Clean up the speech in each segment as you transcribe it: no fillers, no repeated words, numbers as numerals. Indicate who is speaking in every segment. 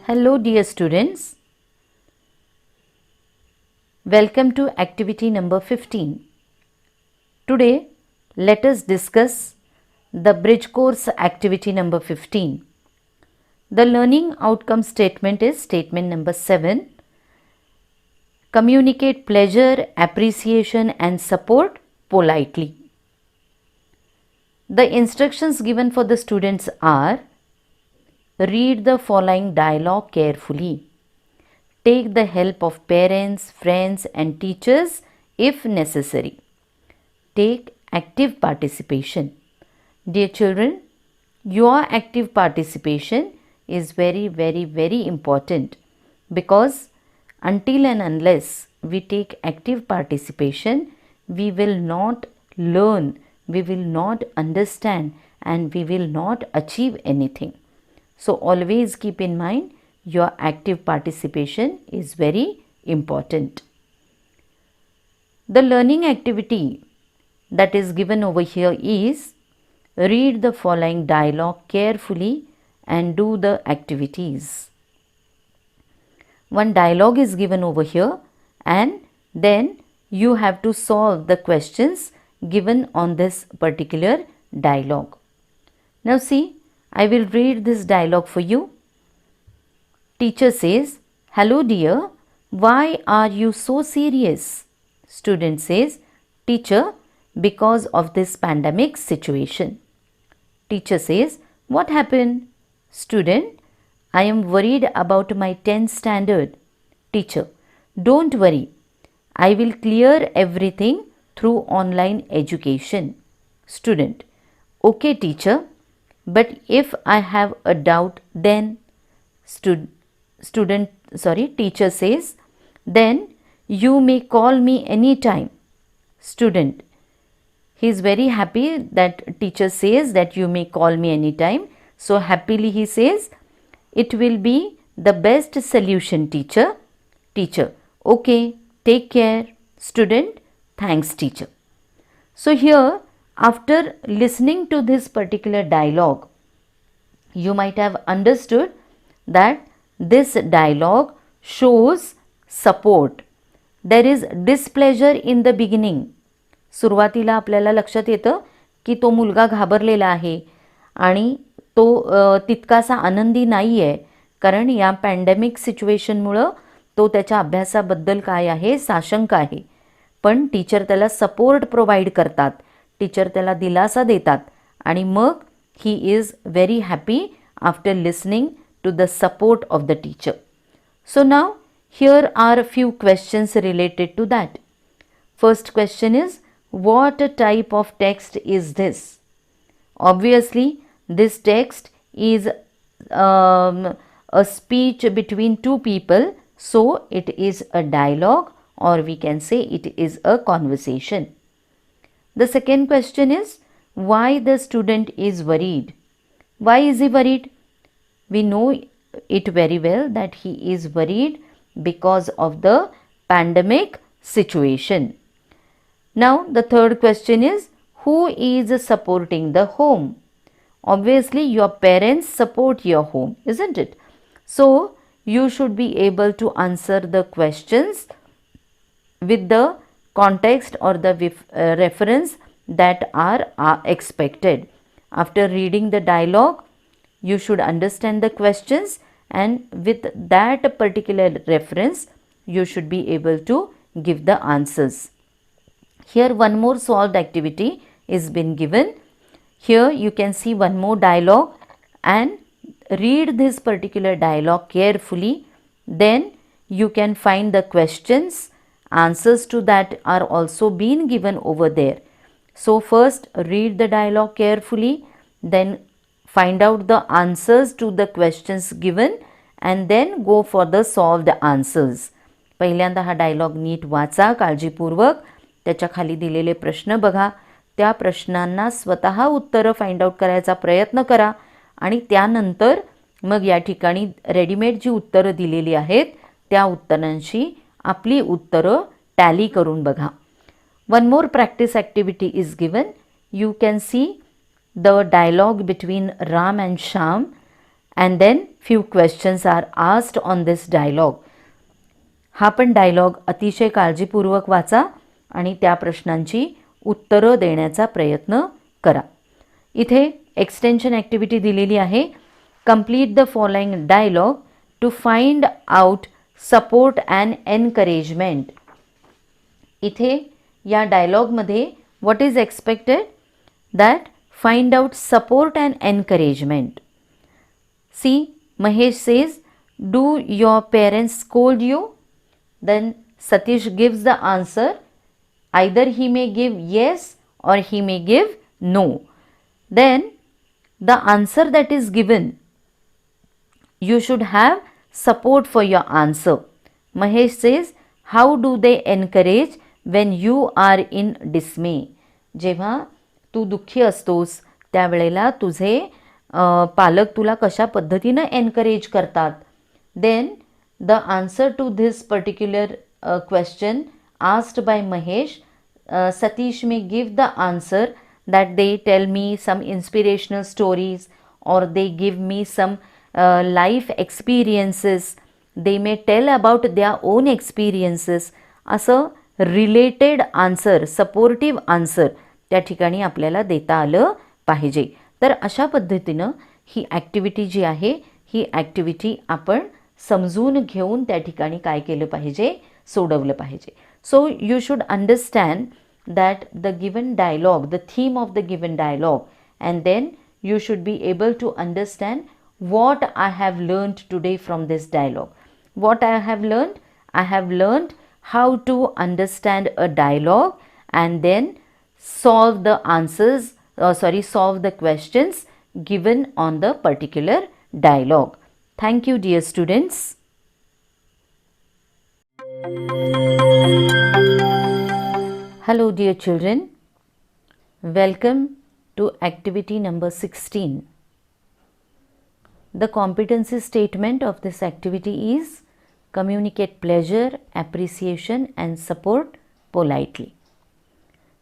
Speaker 1: Hello dear students, welcome to activity number 15. Today let us discuss the bridge course activity number 15. The learning outcome statement is statement number 7. Communicate pleasure, appreciation and support politely. The instructions given for the students are: read the following dialogue carefully. Take the help of parents, friends and teachers if necessary. Take active participation. Dear children, your active participation is very important, because until and unless we take active participation, we will not learn, we will not understand and we will not achieve anything. So always keep in mind, your active participation is very important. The learning activity that is given over here is: read the following dialogue carefully and do the activities. One dialogue is given over here and then you have to solve the questions given on this particular dialogue. Now see, I will read this dialogue for you. Teacher says, "Hello dear, why are you so serious?" Student says, "Teacher, because of this pandemic situation." Teacher says, "What happened?" Student, "I am worried about my 10th standard." Teacher, "Don't worry, I will clear everything through online education." Student, "Okay teacher, but if I have a doubt then?" Teacher says, "Then you may call me anytime." Student, he is very happy that teacher says that you may call me anytime. So happily he says, "It will be the best solution teacher." Teacher, "Okay, take care." Student, "Thanks teacher." So here, after listening to this particular dialogue, you might have understood that this dialogue shows support. There is displeasure in the beginning. सुरुवातीला आपल्याला लक्षात येतं की तो मुलगा घाबरलेला आहे आणि तो तितकासा आनंदी नाही आहे, कारण या पॅन्डेमिक सिच्युएशनमुळं तो त्याच्या अभ्यासाबद्दल काय आहे, साशंक आहे. पण टीचर त्याला सपोर्ट प्रोव्हाइड करतात, टीचर त्याला दिलासा देतात आणि मग he is very happy after listening to the support of the teacher. So now here are a few questions related to that. First question is, what type of text is this? Obviously this text is a speech between two people, so it is a dialogue, or we can say it is a conversation. The second question is, why the student is worried? Why is he worried? We know it very well that he is worried because of the pandemic situation. Now the third question is, who is supporting the home? Obviously your parents support your home, isn't it? So you should be able to answer the questions with the context or the reference that are expected. After reading the dialogue, you should understand the questions, and with that particular reference you should be able to give the answers. Here one more solved activity is been given. Here you can see one more dialogue and read this particular dialogue carefully. Then you can find the questions. Answers to that are also being given over there. So first read the dialogue carefully, then find out the answers to the questions given and then go for the solved answers. पहिल्यांदा हा dialogue NEET वाचा काळजीपूर्वक, त्याच्या खाली दिलेले प्रश्न बघा, त्या प्रश्नांना स्वतः उत्तरं फाइंड आउट करायचा प्रयत्न करा आणि त्यानंतर मग या ठिकाणी रेडीमेड जी उत्तरं दिलेली आहेत त्या उत्तरांशी आपली उत्तरं टॅली करून बघा. One more practice activity is given. You can see the dialogue between Ram and Shyam, and then few questions are asked on this dialogue. हा पण डायलॉग अतिशय काळजीपूर्वक वाचा आणि त्या प्रश्नांची उत्तरं देण्याचा प्रयत्न करा. इथे एक्सटेन्शन ॲक्टिव्हिटी दिलेली आहे. Complete the following dialogue to find out support and encouragement. इथे या डायलॉगमध्ये what is expected? That find out support and encouragement. See, Mahesh says, do your parents scold you? Then Satish gives the answer. Either he may give yes or he may give no. Then the answer that is given, you should have support for your answer. Mahesh says, how do they encourage when you are in dismay? जेव्हा तू दुःखी असतोस त्यावेळेला तुझे पालक तुला कशा पद्धतीनं encourage करतात. Then the answer to this particular question asked by Mahesh, Satish may give the answer that they tell me some inspirational stories or they give me some life experiences. They may tell about their own experiences. असं related answer, supportive answer त्या ठिकाणी आपल्याला देता आलं पाहिजे. तर अशा पद्धतीनं ही ॲक्टिव्हिटी जी आहे ही ॲक्टिव्हिटी आपण समजून घेऊन त्या ठिकाणी काय केलं पाहिजे, सोडवलं पाहिजे. So you should understand that the given dialogue, the theme of the given dialogue, and then you should be able to understand what I have learned today from this dialogue. What I have learned? I have learned how to understand a dialogue and then solve the answers, solve the questions given on the particular dialogue. Thank you, dear students. Hello dear children, welcome to activity number 16. The competency statement of this activity is communicate pleasure, appreciation and support politely.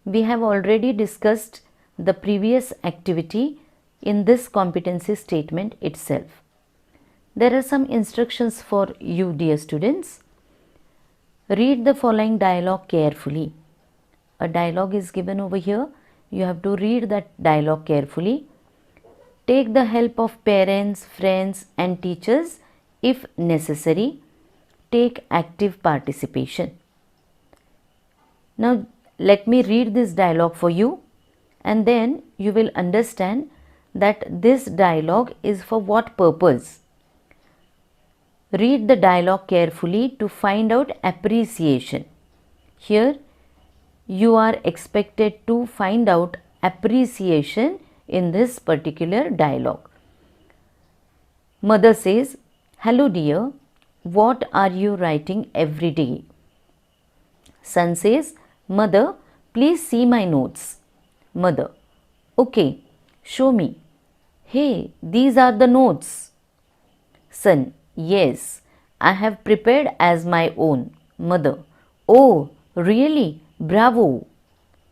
Speaker 1: We have already discussed the previous activity in this competency statement itself. There are some instructions for you dear students. Read the following dialogue carefully. A dialogue is given over here. You have to read that dialogue carefully. Take the help of parents, friends and teachers if necessary. Take active participation. Now let me read this dialogue for you and then you will understand that this dialogue is for what purpose. Read the dialogue carefully to find out appreciation. Here you are expected to find out appreciation in this particular dialogue. Mother says, hello dear, what are you writing every day? Son says, mother, please see my notes. Mother, okay, show me. Hey, these are the notes. Son, yes, I have prepared as my own. Mother, oh, really? Bravo.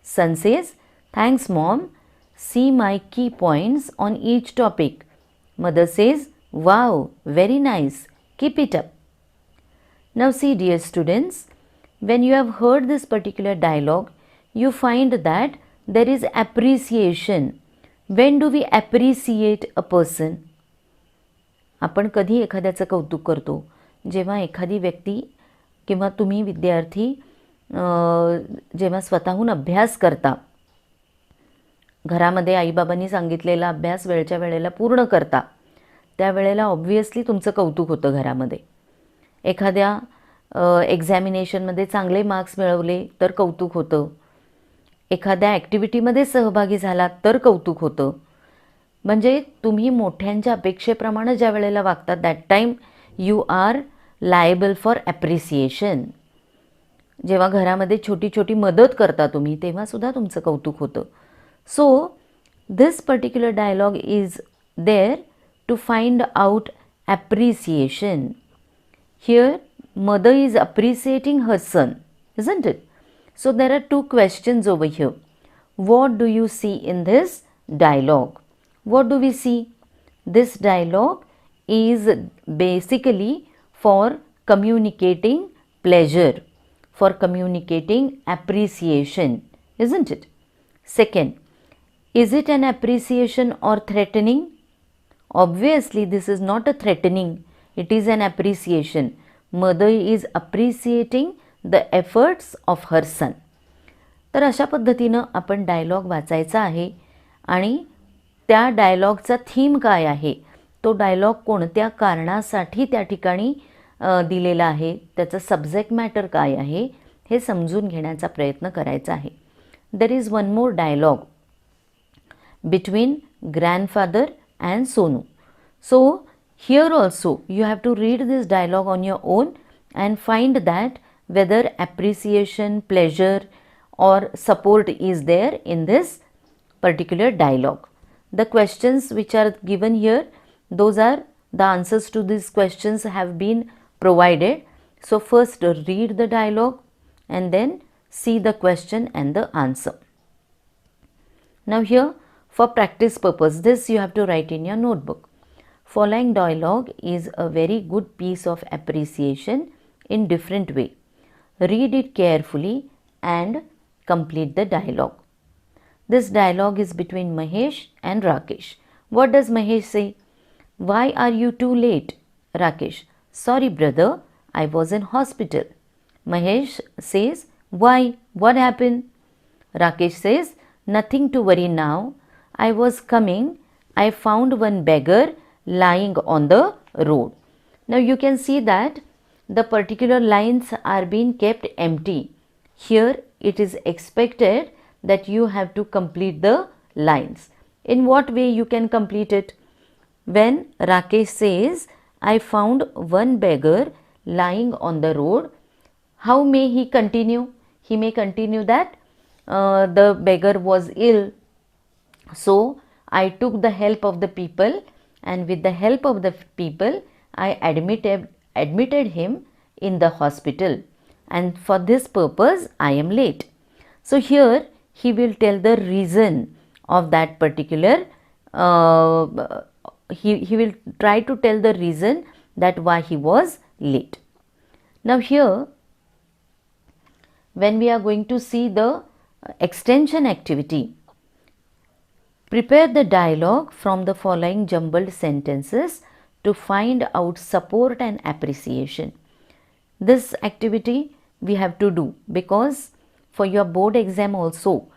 Speaker 1: Son says, thanks mom. See my key points on each topic. Mother says, wow, very nice. Keep it up. Now see dear students, when you have heard this particular dialogue, you find that there is appreciation. When do we appreciate a person? आपण कधी एखाद्याचं कौतुक करतो? जेव्हा एखादी व्यक्ती किंवा तुम्ही विद्यार्थी जेव्हा स्वतःहून अभ्यास करता, घरामध्ये आईबाबांनी सांगितलेला अभ्यास वेळच्या वेळेला पूर्ण करता, त्यावेळेला ऑब्व्हियसली तुमचं कौतुक होतं घरामध्ये. एखाद्या एक्झॅमिनेशनमध्ये चांगले मार्क्स मिळवले तर कौतुक होतं. एखाद्या ॲक्टिव्हिटीमध्ये सहभागी झालात तर कौतुक होतं. म्हणजे तुम्ही मोठ्यांच्या अपेक्षेप्रमाणे ज्या वेळेला वागतात that time you are liable for appreciation. जेव्हा घरामध्ये छोटी छोटी मदत करता तुम्ही तेव्हासुद्धा तुमचं कौतुक होतं. So this particular dialogue is there to find out appreciation. Here mother is appreciating her son, isn't it? So there are two questions over here. What do you see in this dialogue. What do we see? This dialogue is basically for communicating pleasure, for communicating appreciation, isn't it? Second, is it an appreciation or threatening? Obviously, this is not a threatening, it is an appreciation. Mother is appreciating the efforts of her son. तर अशा पद्धतीनं आपण dialogue वाचायचा आहे आणि त्या डायलॉगचा theme काय आहे, तो डायलॉग कोणत्या कारणासाठी त्या ठिकाणी दिलेला आहे, त्याचं सब्जेक्ट मॅटर काय आहे हे समजून घेण्याचा प्रयत्न करायचा आहे. There is one more dialogue between grandfather and Sonu. So here also you have to read this dialogue on your own and find that whether appreciation, pleasure or support is there in this particular dialogue. The questions which are given here, those are the answers to these questions have been provided. So first read the dialogue and then see the question and the answer. Now here for practice purpose, this you have to write in your notebook. Following dialogue is a very good piece of appreciation in different way. Read it carefully and complete the dialogue. This dialogue is between Mahesh and Rakesh. What does Mahesh say? Why are you too late? Rakesh, sorry brother, I was in hospital. Mahesh says, why? What happened? Rakesh says, nothing to worry now. I was coming. I found one beggar lying on the road. Now you can see that the particular lines are being kept empty. Here it is expected that you have to complete the lines. In what way you can complete it? When Rakesh says, I found one beggar lying on the road, how may he continue? He may continue that the beggar was ill. So I took the help of the people, and with the help of the people I admitted him in the hospital, and for this purpose I am late. So here he will tell the reason of that particular he will try to tell the reason that why he was late. Now here when we are going to see the extension activity, prepare the dialogue from the following jumbled sentences to find out support and appreciation. This activity we have to do because for your board exam also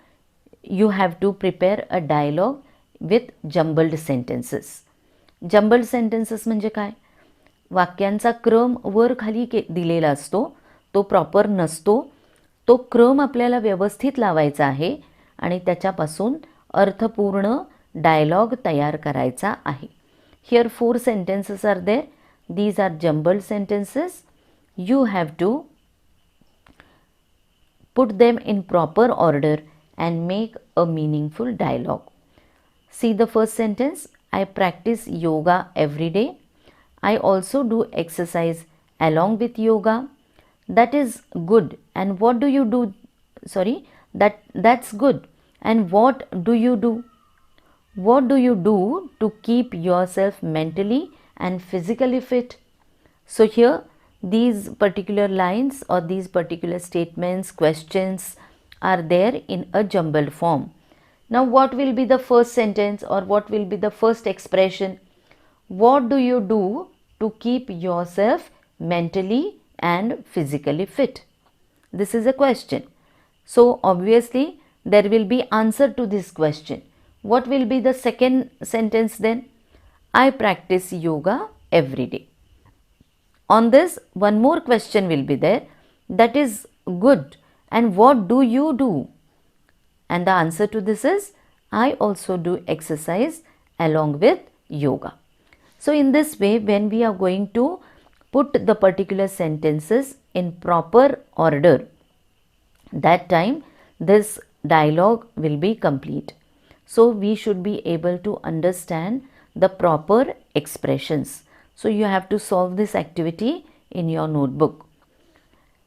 Speaker 1: you have to prepare a dialogue with jumbled sentences. Jumbled sentences म्हणजे काय? वाक्यांचा क्रम वर खाली दिलेला असतो, तो proper नसतो. तो क्रम आपल्याला व्यवस्थित लावायचा आहे आणि त्याच्यापासून अर्थपूर्ण डायलॉग तयार करायचा आहे. Here 4 sentences are there. These are jumbled sentences. You have to put them in proper order and make a meaningful dialogue. See the first sentence. I practice yoga every day. I also do exercise along with yoga. That is good. And what do you do? Sorry, that's good. And what do you do? What do you do to keep yourself mentally and physically fit? So here these particular lines or these particular statements, questions are there in a jumbled form. Now what will be the first sentence or what will be the first expression? What do you do to keep yourself mentally and physically fit? This is a question. So obviously there will be answer to this question. What will be the second sentence then? I practice yoga every day. On this one more question will be there, that is good, and what do you do? And the answer to this is I also do exercise along with yoga. So in this way when we are going to put the particular sentences in proper order, that time this dialogue will be complete. So we should be able to understand the proper expressions. So you have to solve this activity in your notebook.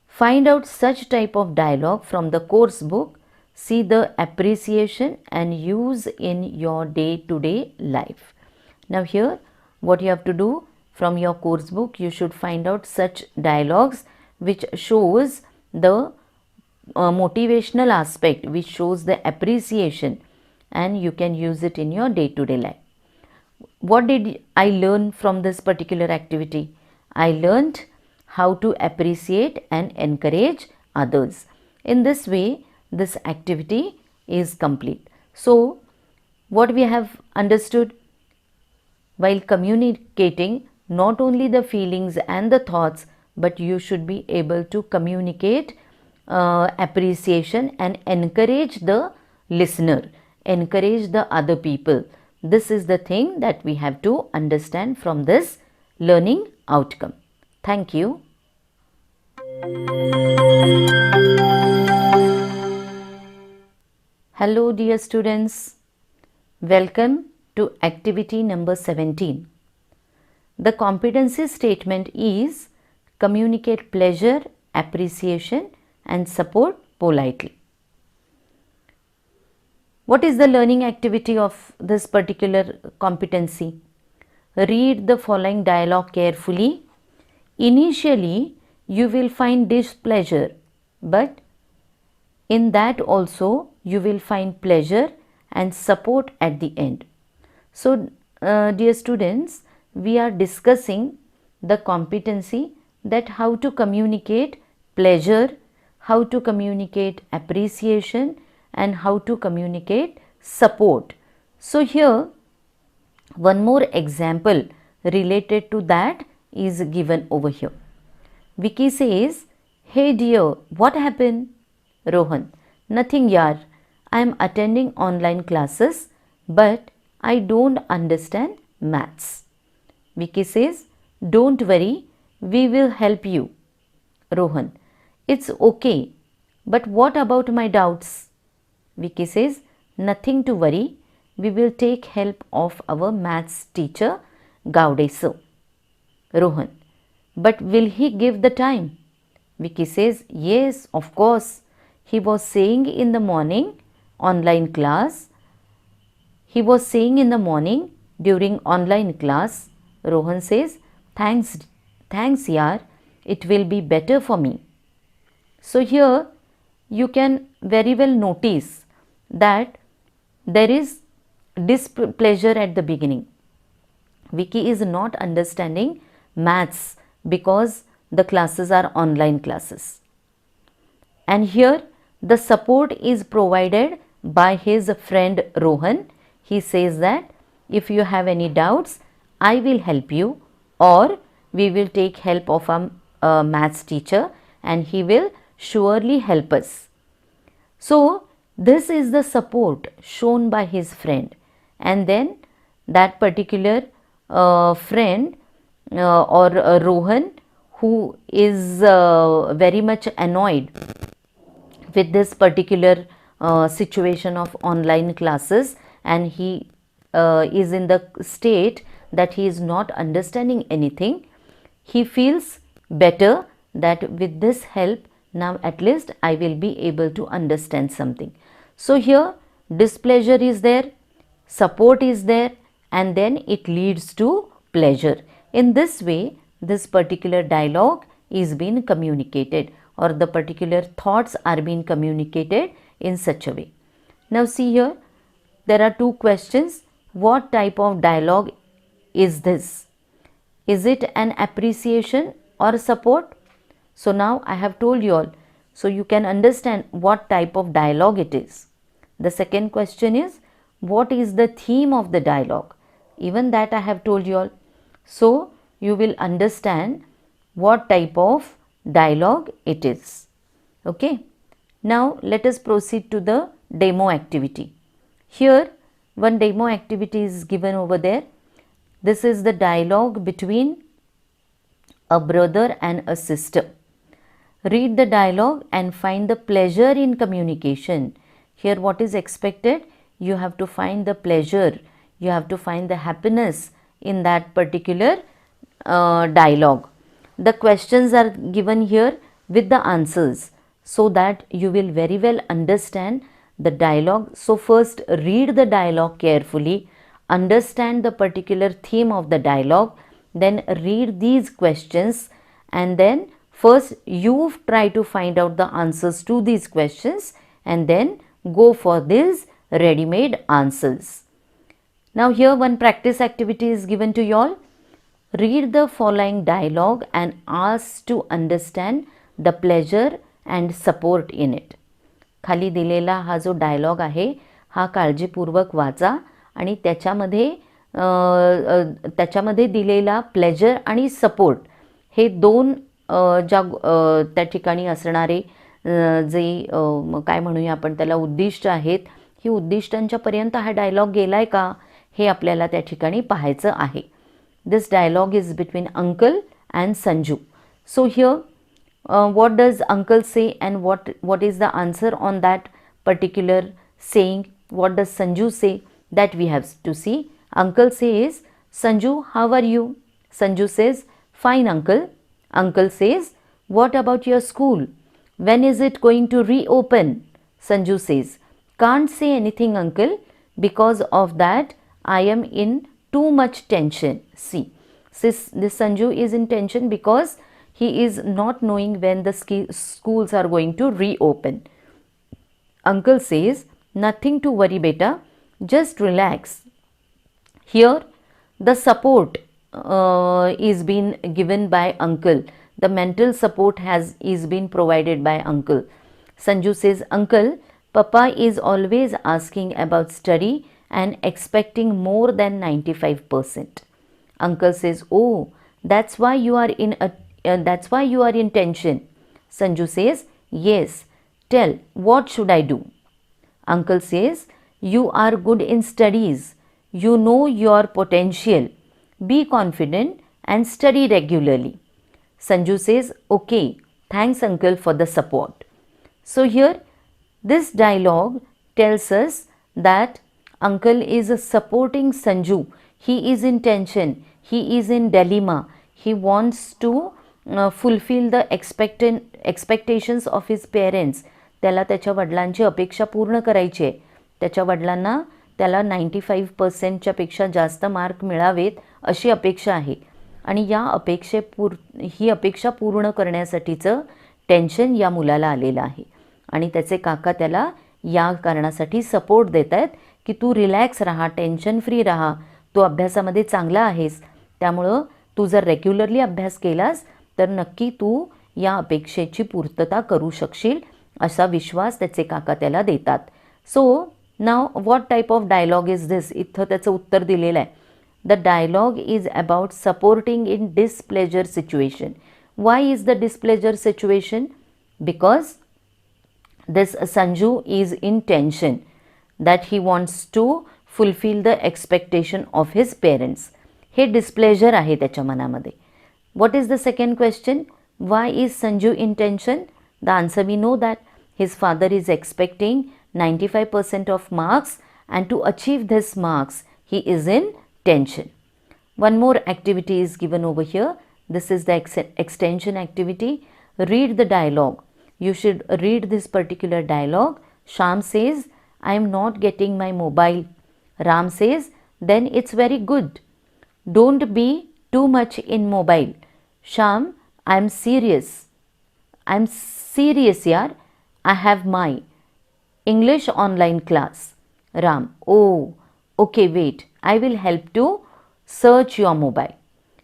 Speaker 1: Find out such type of dialogue from the course book see the appreciation and use in your day-to-day life. Now here what you have to do, from your course book you should find out such dialogues which shows the motivational aspect, which shows the appreciation, and you can use it in your day-to-day life. What did I learn from this particular activity? I learned how to appreciate and encourage others. In this way, this activity is complete. So, what we have understood? While communicating, not only the feelings and the thoughts, but you should be able to communicate appreciation and encourage the listener, encourage the other people. This is the thing that we have to understand from this learning outcome. Thank you. Hello dear students, welcome to activity number 17. The competency statement is communicate pleasure, appreciation and support politely. What is the learning activity of this particular competency? Read the following dialogue carefully. Initially, you will find displeasure, but in that also you will find pleasure and support at the end. So, dear students, we are discussing the competency, that how to communicate pleasure, how to communicate appreciation and how to communicate support. So, here one more example related to that is given over here. Vicky says, "Hey dear, what happened?" Rohan, "Nothing yaar, I am attending online classes but I don't understand maths." Vicky says, "Don't worry, we will help you." Rohan, "It's okay, but what about my doubts?" Vicky says, "Nothing to worry, we will take help of our maths teacher, Gaude sir." Rohan, "But will he give the time?" Vicky says, "Yes, of course. He was saying in the morning online class. He was saying in the morning during online class." Rohan says, Thanks yaar, it will be better for me." So here you can very well notice that there is displeasure at the beginning. Vicky is not understanding maths because the classes are online classes. And here the support is provided by his friend Rohan. He says that if you have any doubts, I will help you, or we will take help of a maths teacher and he will surely help us. So this is the support shown by his friend, and then that particular friend or Rohan, who is very much annoyed with this particular situation of online classes, and he is in the state that he is not understanding anything. He feels better that with this help, now at least I will be able to understand something. So here displeasure is there, support is there, and then it leads to pleasure. In this way, this particular dialogue is being communicated, or the particular thoughts are being communicated in such a way. Now see here, there are two questions. What type of dialogue is this? Is it an appreciation or support? So now I have told you all, so you can understand what type of dialogue it is. The second question is, what is the theme of the dialogue? Even that I have told you all. So you will understand what type of dialogue it is. Okay. Now let us proceed to the demo activity. Here one demo activity is given over there. This is the dialogue between a brother and a sister. Read the dialogue and find the pleasure in communication. Here what is expected? You have to find the pleasure, you have to find the happiness in that particular dialogue. The questions are given here with the answers, so that you will very well understand the dialogue. So first read the dialogue carefully, understand the particular theme of the dialogue, then read these questions, and then first you try to find out the answers to these questions and then go for these ready-made answers. Now here one practice activity is given to you all. Read the following dialogue and ask to understand the pleasure and support in it. खाली दिलेला हा जो dialogue आहे हा काळजीपूर्वक वाचा आणि त्याच्यामध्ये दिलेला प्लेजर आणि सपोर्ट हे दोन त्या ठिकाणी असणारे जे काय म्हणूया आपण त्याला उद्दिष्ट आहेत, ही उद्दिष्टांच्यापर्यंत हा डायलॉग गेलाय का हे आपल्याला त्या ठिकाणी पाहायचं आहे. This dialogue is between uncle and Sanju. So here what does uncle say and what is the answer on that particular saying? What does Sanju say? That we have to see. Uncle says, Sanju, how are you? Sanju says, fine uncle. Uncle says, what about your school? When is it going to reopen? Sanju says, can't say anything uncle, because of that I am in too much tension. See, this Sanju is in tension because he is not knowing when the schools are going to reopen. Uncle says, nothing to worry beta, just relax. Here the support is being given by uncle. The mental support is been provided by uncle. Sanju says, uncle, Papa is always asking about study and expecting more than 95%. Uncle says, oh, that's why you are in tension. Sanju says, yes, tell, what should I do? Uncle says, you are good in studies, you know your potential, be confident and study regularly. Sanju says, okay, thanks uncle for the support. So here this dialogue tells us that uncle is supporting Sanju. He is in tension, he is in dilemma, he wants to fulfill the expectations of his parents. त्याला त्याच्या वडिलांची अपेक्षा पूर्ण करायची आहे. त्याच्या वडिलांना त्याला 95%च्या पेक्षा जास्त मार्क मिळावेत अशी अपेक्षा आहे आणि या ही अपेक्षा पूर्ण करण्यासाठीचं टेन्शन या मुलाला आलेलं आहे आणि त्याचे काका त्याला या कारणासाठी सपोर्ट देत आहेत की तू रिलॅक्स राहा, टेन्शन फ्री राहा, तू अभ्यासामध्ये चांगला आहेस, त्यामुळं तू जर रेग्युलरली अभ्यास केलास तर नक्की तू या अपेक्षेची पूर्तता करू शकशील असा विश्वास त्याचे काका त्याला देतात. सो नाव what type of dialogue is this? इथं त्याचं उत्तर दिलेलं आहे. The dialogue is about supporting in displeasure situation. Why is the displeasure situation? Because this Sanju is in tension that he wants to fulfill the expectation of his parents. हे displeasure आहे त्याच्या मनामध्ये. What is the second question? Why is Sanju in tension? The answer we know that his father is expecting 95% of marks and to achieve this marks he is in tension. One more activity is given over here. This is the extension activity. Read the dialogue. You should read this particular dialogue. Sham says, I am not getting my mobile. Ram says, then it's very good. Don't be too much in mobile. Sham, I am serious. I'm serious yaar. I have my English online class. Ram, oh, okay, wait. I will help to search your mobile.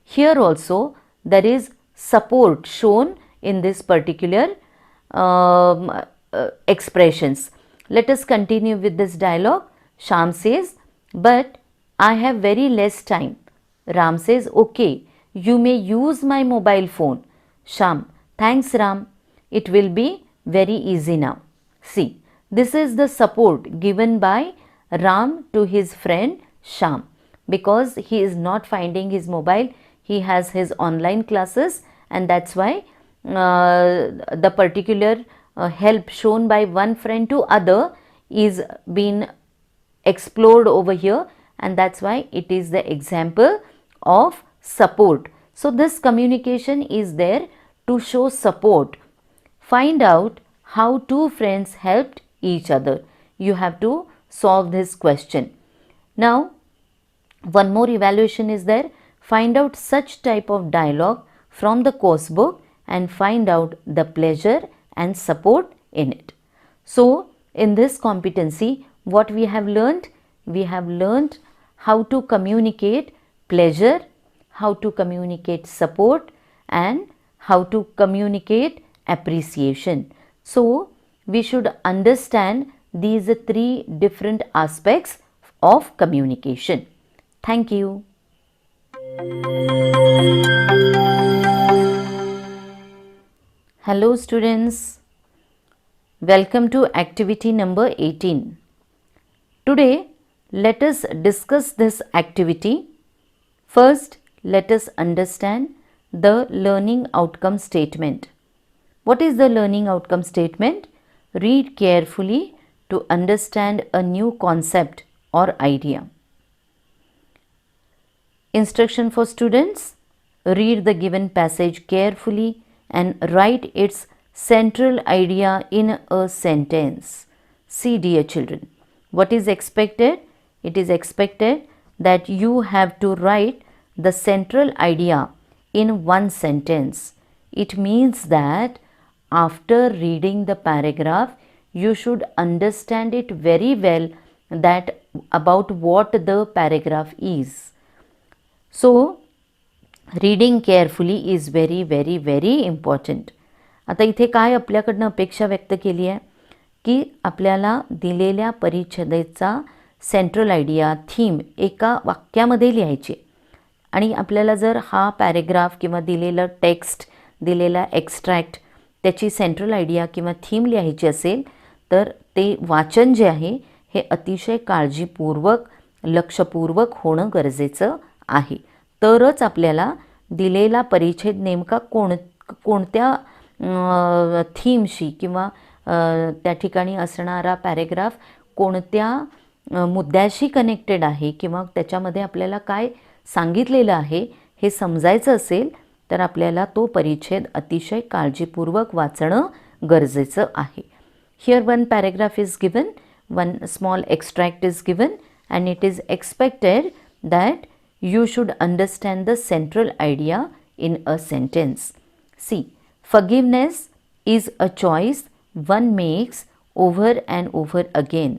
Speaker 1: Here also there is support shown in this particular expressions. Let us continue with this dialogue. Sham says, but I have very less time. Ram says, okay, you may use my mobile phone. Sham, thanks Ram, it will be very easy now. See, this is the support given by Ram to his friend Sham because he is not finding his mobile. He has his online classes and that's why the particular help shown by one friend to other is being explored over here and that's why it is the example of support. So this communication is there to show support. Find out how two friends helped each other. you have to solve this question. Now, one more evaluation is there. Find out such type of dialogue from the course book and find out the pleasure and support in it. So, in this competency, what we have learned? We have learned how to communicate pleasure, how to communicate support, and how to communicate appreciation. So, we should understand these three different aspects of communication. Thank you. Hello students, welcome to activity number 18. Today, let us discuss this activity. First, let us understand the learning outcome statement. What is the learning outcome statement? Read carefully to understand a new concept or idea. Instruction for students: read the given passage carefully and write its central idea in a sentence. See, dear children, what is expected? It is expected that you have to write the central idea in one sentence. It means that after reading the paragraph, you should understand it very well that about what the paragraph is. So, reading carefully is very, very, very important. आता इथे काय आपल्याकडनं अपेक्षा व्यक्त केली आहे की आपल्याला दिलेल्या परिच्छेदाचा सेंट्रल आयडिया, थीम एका वाक्यामध्ये लिहायची आणि आपल्याला जर हा पॅरेग्राफ किंवा दिलेलं टेक्स्ट, दिलेला एक्स्ट्रॅक्ट त्याची सेंट्रल आयडिया किंवा थीम लिहायची असेल तर ते वाचन जे आहे हे अतिशय काळजीपूर्वक, लक्षपूर्वक होणं गरजेचं आहे. तरच आपल्याला दिलेला परिच्छेद नेमका कोणत्या थीमशी किंवा त्या ठिकाणी असणारा पॅरेग्राफ कोणत्या मुद्द्याशी कनेक्टेड आहे किंवा त्याच्यामध्ये आपल्याला काय सांगितलेलं आहे हे समजायचं असेल तर आपल्याला तो परिच्छेद अतिशय काळजीपूर्वक वाचणं गरजेचं आहे. Here one paragraph is given, one small extract is given and it is expected that you should understand the central idea in a sentence. See, forgiveness is a choice one makes over and over again.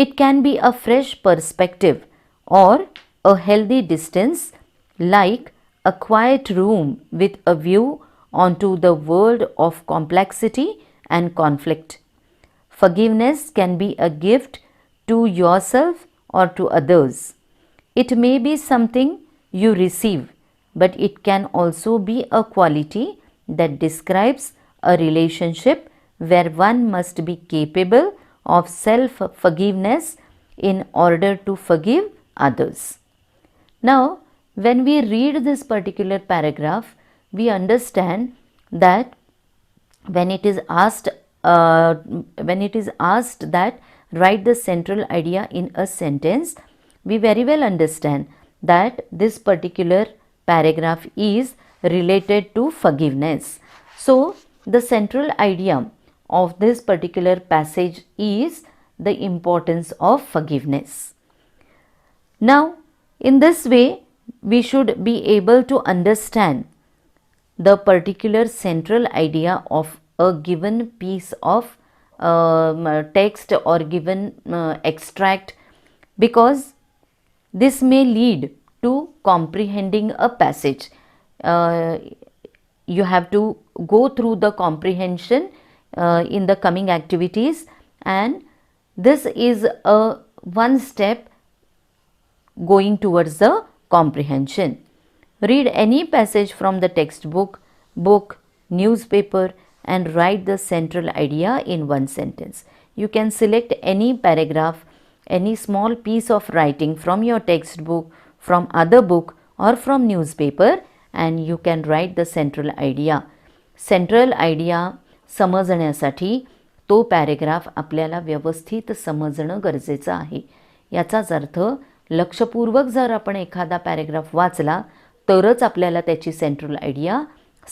Speaker 1: It can be a fresh perspective or a healthy distance, like a quiet room with a view onto the world of complexity and conflict. Forgiveness can be a gift to yourself or to others. It may be something you receive, but it can also be a quality that describes a relationship where one must be capable of self-forgiveness in order to forgive others. Now, when we read this particular paragraph, we understand that when it is asked that write the central idea in a sentence, we very well understand that this particular paragraph is related to forgiveness. So, the central idea of this particular passage is the importance of forgiveness. Now, in this way, we should be able to understand the particular central idea of a given piece of text or given extract, because this may lead to comprehending a passage. You have to go through the comprehension in the coming activities, and this is a one step going towards the comprehension. Read any passage from the textbook, book, newspaper, and write the central idea in one sentence. You can select any paragraph, any small piece of writing from your textbook, from other book or from newspaper, and you can write the central idea. Central idea समजण्यासाठी तो paragraph आपल्याला व्यवस्थित समजणं गरजेचं आहे. याचाच अर्थ लक्षपूर्वक जर आपण एखादा पॅरेग्राफ वाचला तरच आपल्याला त्याची सेंट्रल आयडिया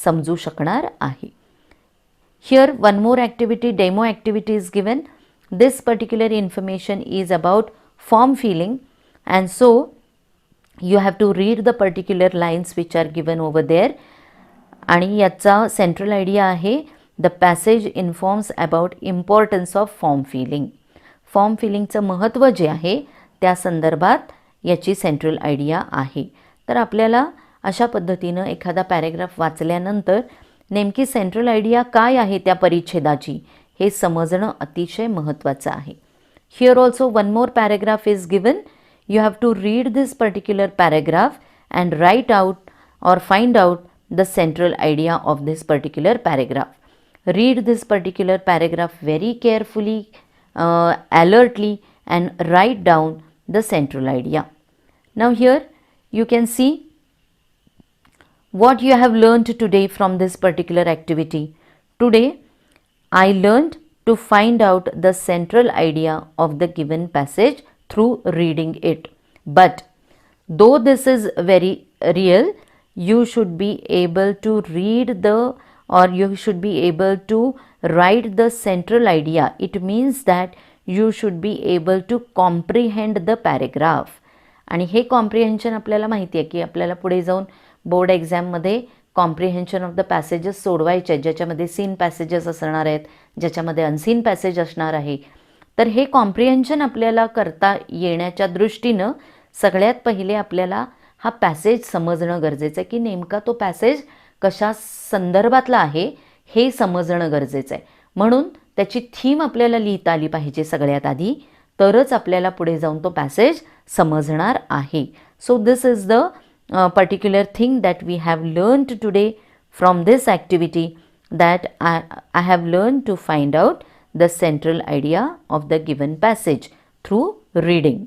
Speaker 1: समजू शकणार आहे. Here one more activity, demo activity is given. This particular information is about form filling, and so you have to read the particular lines which are given over there. आणि याचा central idea आहे the passage informs about importance of form filling. Form फिलिंगचं महत्त्व जे आहे त्या संदर्भात याची सेंट्रल आयडिया आहे. तर आपल्याला अशा पद्धतीनं एखादा पॅरेग्राफ वाचल्यानंतर नेमकी सेंट्रल आयडिया काय आहे त्या परिच्छेदाची हे समजणं अतिशय महत्त्वाचं आहे. Here also one more paragraph is given. You have to read this particular paragraph and write out or find out the central idea of this particular paragraph. Read this particular paragraph very carefully, alertly, and write down the central idea. Now here you can see what you have learned today from this particular activity. Today I learned to find out the central idea of the given passage through reading it. But though this is very real, you should be able to read or you should be able to write the central idea. It means that you should be able to comprehend the paragraph. आणि हे comprehension आपल्याला माहिती आहे की आपल्याला पुढे जाऊन board एक्झाममध्ये comprehension of the passages सोडवायचे, ज्याच्यामध्ये सीन पॅसेजेस असणार आहेत, ज्याच्यामध्ये अनसीन पॅसेज असणार आहे. तर हे कॉम्प्रिहेन्शन आपल्याला करता येण्याच्या दृष्टीनं सगळ्यात पहिले आपल्याला हा पॅसेज समजणं गरजेचं आहे की नेमका तो पॅसेज कशा संदर्भातला आहे हे समजणं गरजेचं आहे. म्हणून त्याची थीम आपल्याला लिहिता आली पाहिजे सगळ्यात आधी, तरच आपल्याला पुढे जाऊन तो पॅसेज समजणार आहे. So this is the particular thing that we have learned today from this activity, that I have learn to find out the central idea of the given passage through reading.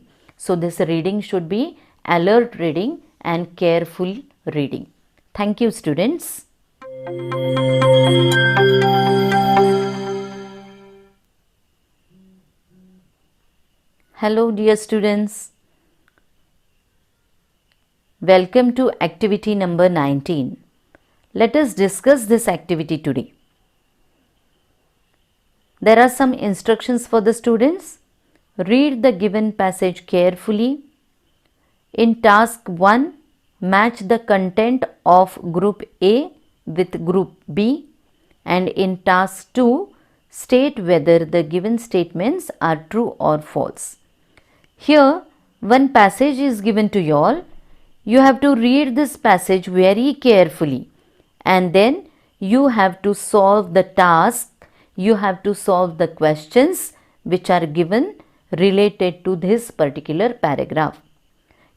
Speaker 1: So this reading should be alert reading and careful reading. Thank you, students. Hello dear students. Welcome to activity number 19. Let us discuss this activity today. There are some instructions for the students. Read the given passage carefully. In task 1, match the content of group A with group B, and in task 2, state whether the given statements are true or false. Here, one passage is given to you all. You have to read this passage very carefully, and then you have to solve the task. You have to solve the questions which are given related to this particular paragraph.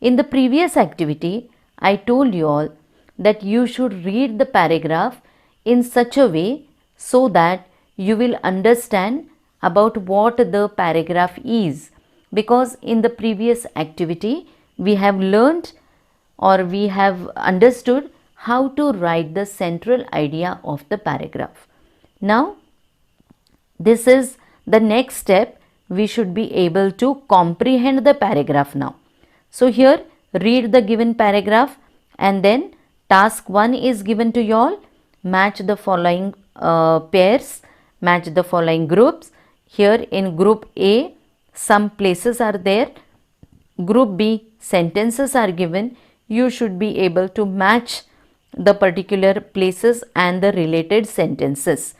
Speaker 1: In the previous activity, I told you all that you should read the paragraph in such a way so that you will understand about what the paragraph is, because in the previous activity we have learned or we have understood how to write the central idea of the paragraph. Now this is the next step. We should be able to comprehend the paragraph now. So here read the given paragraph, and then task 1 is given to you all. Match the following pairs, match the following groups. Here in group A some places are there, group B sentences are given. You should be able to match the particular places and the related sentences.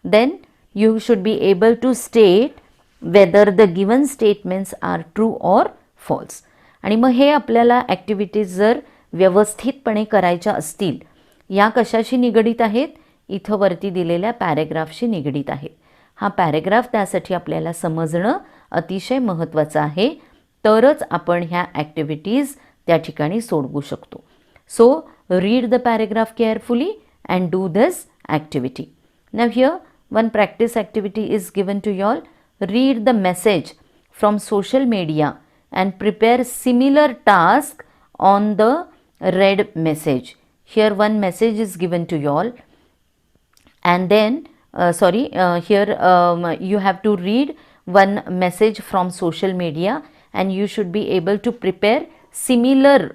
Speaker 1: Then you should be able to state whether the given statements are true or false. आणि मग हे आपल्याला activities जर व्यवस्थितपणे करायच्या असतील, या कशाशी निगडीत आहेत, इथं वरती दिलेल्या पॅरेग्राफशी निगडीत आहेत. हा पॅरेग्राफ त्यासाठी आपल्याला समजणं अतिशय महत्त्वाचं आहे, तरच आपण ह्या ॲक्टिव्हिटीज त्या ठिकाणी सोडवू शकतो. सो read the paragraph carefully and do this activity. Now here one practice activity is given to you all. Read the message from social media and prepare similar task on the read message. Here one message is given to you all, and then here you have to read one message from social media, and you should be able to prepare similar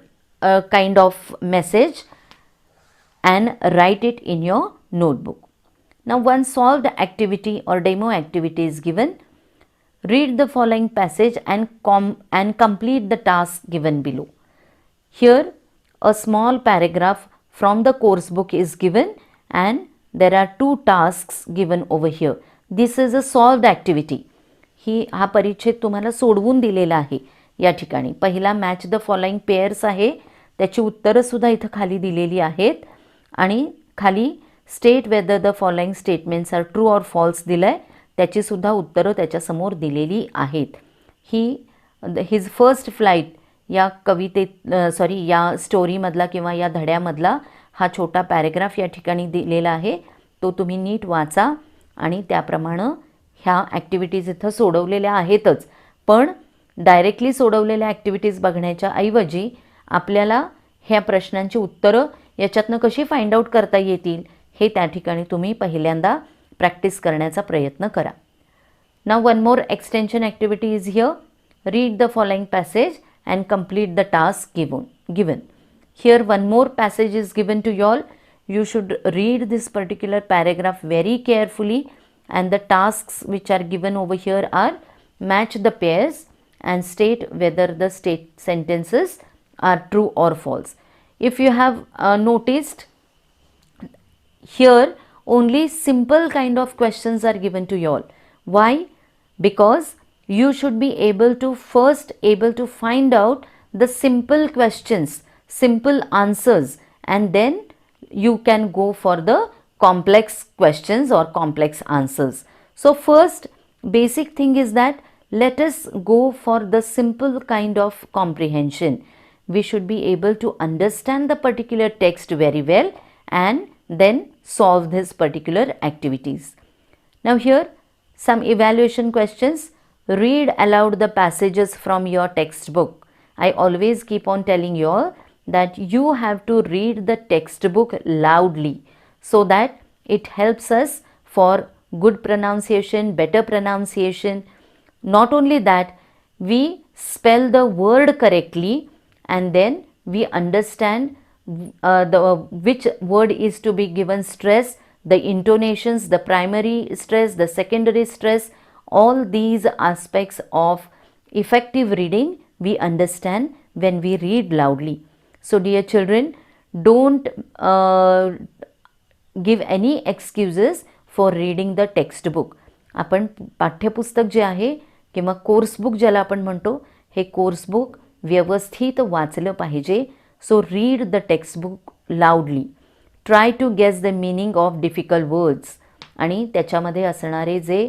Speaker 1: kind of message and write it in your notebook. Now one solved activity or demo activity is given. Read the following passage and complete the task given below. Here a small paragraph from the course book is given and there are two tasks given over here. This is a solved activity. हा परिच्छेद तुम्हाला सोडवून दिलेला आहे या ठिकाणी. पहिला match the following pairs आहे, त्याची उत्तरंसुद्धा इथं खाली दिलेली आहेत आणि खाली state whether the following statements are true or false दिलं आहे, त्याचीसुद्धा उत्तरं त्याच्यासमोर दिलेली आहेत. हिज फर्स्ट फ्लाईट या या स्टोरीमधला किंवा या धड्यामधला हा छोटा पॅरेग्राफ या ठिकाणी दिलेला आहे. तो तुम्ही नीट वाचा आणि त्याप्रमाणे ह्या ॲक्टिव्हिटीज इथं सोडवलेल्या आहेतच, पण डायरेक्टली सोडवलेल्या ॲक्टिव्हिटीज बघण्याच्या ऐवजी आपल्याला ह्या प्रश्नांची उत्तरं याच्यातनं कशी फाइंड आउट करता येतील हे त्या ठिकाणी तुम्ही पहिल्यांदा प्रॅक्टिस करण्याचा प्रयत्न करा. Now one more extension activity is here. Read the following passage and complete the task given. Here one more passage is given to you all. You should read this particular paragraph very carefully and the tasks which are given over here are match the pairs and state whether the sentences are true or false. If you have noticed, here only simple kind of questions are given to you all. Why? Because you should be able to find out the simple questions, simple answers, and then you can go for the complex questions or complex answers. So first basic thing is that let us go for the simple kind of comprehension. We should be able to understand the particular text very well and then solve these particular activities. Now here some evaluation questions. Read aloud the passages from your textbook. I always keep on telling you all that you have to read the textbook loudly so that it helps us for good pronunciation, better pronunciation. Not only that, we spell the word correctly and then we understand which word is to be given stress, the intonations, the primary stress, the secondary stress. All these aspects of effective reading we understand when we read loudly. So dear children, don't give any excuses for reading the textbook. आपण पाठ्यपुस्तक जे आहे किंवा course book ज्याला आपण म्हणतो, हे course book व्यवस्थित वाचलं पाहिजे. So read the textbook loudly. Try to guess the meaning of difficult words. आणि त्याच्यामध्ये असणारे जे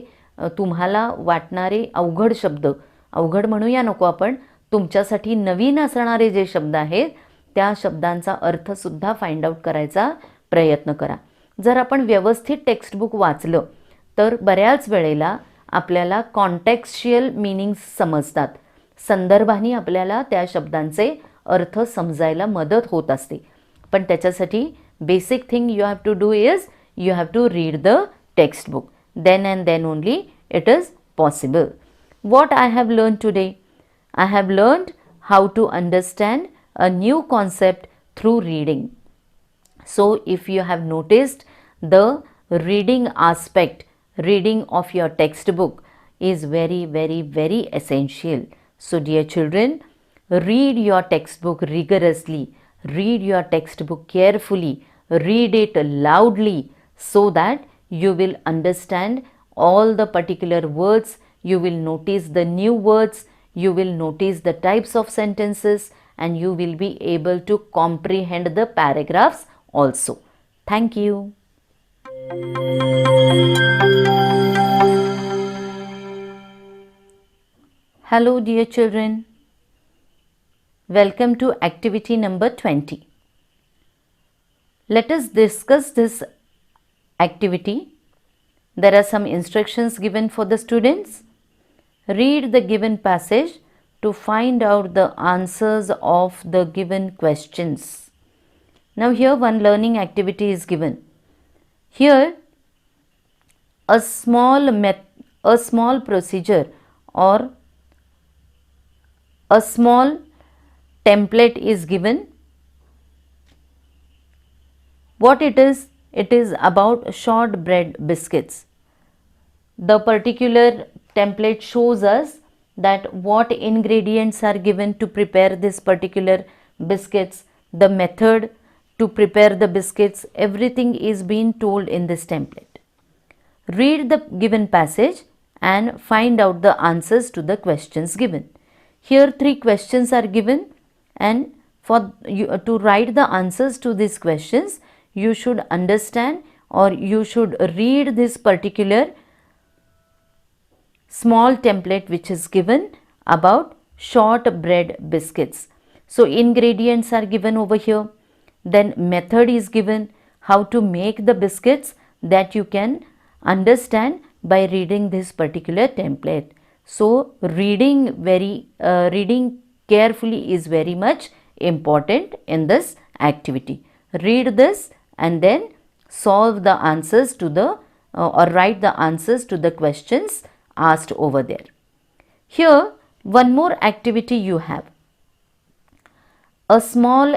Speaker 1: तुम्हाला वाटणारे अवघड शब्द, अवघड म्हणूया नको आपण, तुमच्यासाठी नवीन असणारे जे शब्द आहेत त्या शब्दांचा अर्थसुद्धा फाइंड आउट करायचा प्रयत्न करा. जर आपण व्यवस्थित टेक्स्टबुक वाचलं तर बऱ्याच वेळेला आपल्याला कॉन्टेक्स्चुअल मीनिंग्स समजतात. संदर्भाने आपल्याला त्या शब्दांचे अर्थ समजायला मदत होत असते. पण त्याच्यासाठी basic thing you have to do is you have to read the textbook. Then and then only it is possible. What I have learned today? I have learned how to understand a new concept through reading. So if you have noticed, the reading aspect, reading of your textbook is very, very, very essential. So dear children, read your textbook rigorously, read your textbook carefully, read it loudly so that you will understand all the particular words, you will notice the new words, you will notice the types of sentences and you will be able to comprehend the paragraphs also. Thank you. Hello dear children. Welcome to activity number 20. Let us discuss this activity. There are some instructions given for the students. Read the given passage to find out the answers of the given questions. Now here one learning activity is given. Here a small procedure or a small template is given. What it is? It is about shortbread biscuits. The particular template shows us that what ingredients are given to prepare this particular biscuits, the method to prepare the biscuits, everything is being told in this template. Read the given passage and find out the answers to the questions given. Here 3 questions are given, and for you to write the answers to these questions, you should understand or you should read this particular small template which is given about shortbread biscuits. So ingredients are given over here, then method is given, how to make the biscuits, that you can understand by reading this particular template. So reading carefully is very much important in this activity. Read this and then solve the answers to the or write the answers to the questions asked over there. Here one more activity you have. A small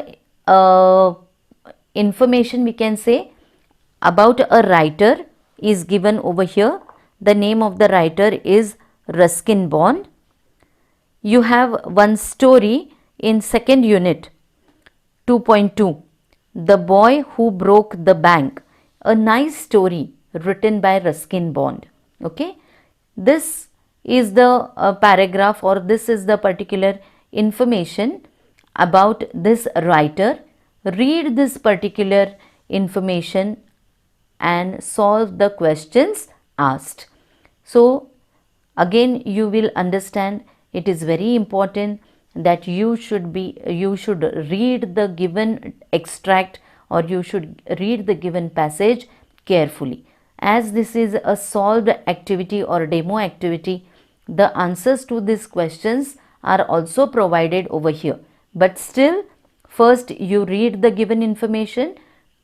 Speaker 1: information we can say about a writer is given over here. The name of the writer is Ruskin Bond. You have one story in second unit 2.2, The Boy Who Broke the Bank. A nice story written by Ruskin Bond. Okay, this is the paragraph, or this is the particular information about this writer. Read this particular information and solve the questions asked. So again you will understand it is very important that you should read the given extract, or you should read the given passage carefully. As this is a solved activity or demo activity, the answers to these questions are also provided over here. But still, first you read the given information,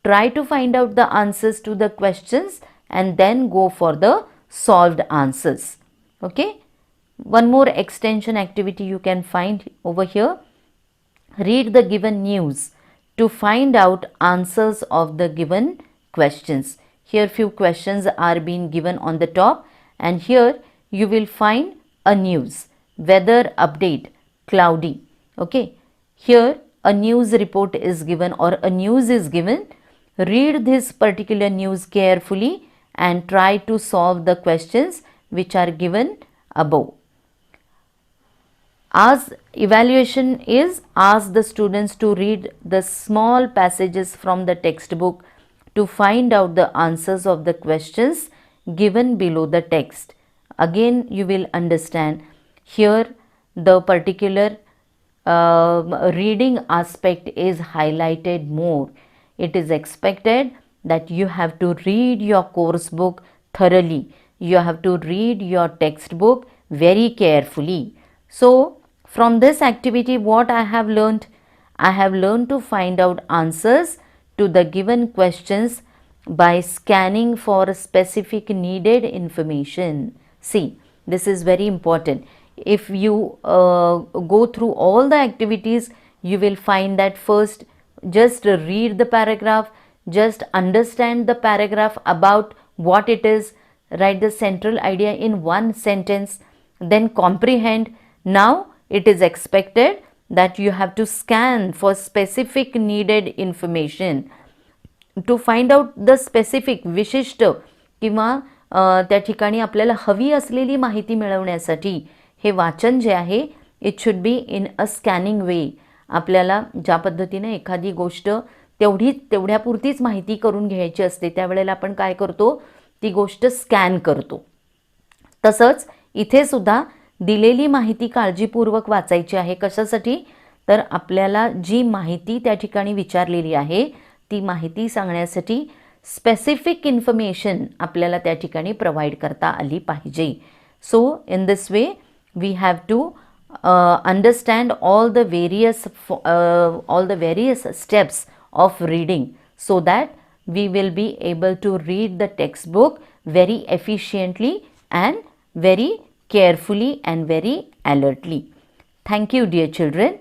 Speaker 1: try to find out the answers to the questions, and then go for the solved answers. Okay. One more extension activity you can find over here. Read the given news to find out answers of the given questions. Here few questions are being given on the top, and here you will find a news. Weather update, cloudy. Okay. Here a news report is given or a news is given. Read this particular news carefully and try to solve the questions which are given above. As evaluation is, ask the students to read the small passages from the textbook to find out the answers of the questions given below the text. Again you will understand here the particular reading aspect is highlighted more. It is expected that you have to read your course book thoroughly. You have to read your textbook very carefully. So from this activity what I have learned? I have learned to find out answers to the given questions by scanning for specific needed information. See, this is very important. If you go through all the activities, you will find that first just read the paragraph, just understand the paragraph about what it is, write the central idea in one sentence, then comprehend. Now it is expected that you have to scan for specific needed information to find out the specific विशिष्ट किंवा त्या ठिकाणी आपल्याला हवी असलेली माहिती मिळवण्यासाठी हे वाचन जे आहे it should be in a scanning way. आपल्याला ज्या पद्धतीने एखादी गोष्ट तेवढ्यापुरतीच माहिती करून घ्यायची असते त्यावेळेला आपण काय करतो, ती गोष्ट स्कॅन करतो. तसंच इथे सुद्धा दिलेली माहिती काळजीपूर्वक वाचायची आहे. कशासाठी? तर आपल्याला जी माहिती त्या ठिकाणी विचारलेली आहे ती माहिती सांगण्यासाठी स्पेसिफिक इन्फॉर्मेशन आपल्याला त्या ठिकाणी प्रोव्हाइड करता आली पाहिजे. So in this way we have to understand all the various steps of reading so that we will be able to read the textbook very efficiently and very carefully and very alertly. Thank you, dear children.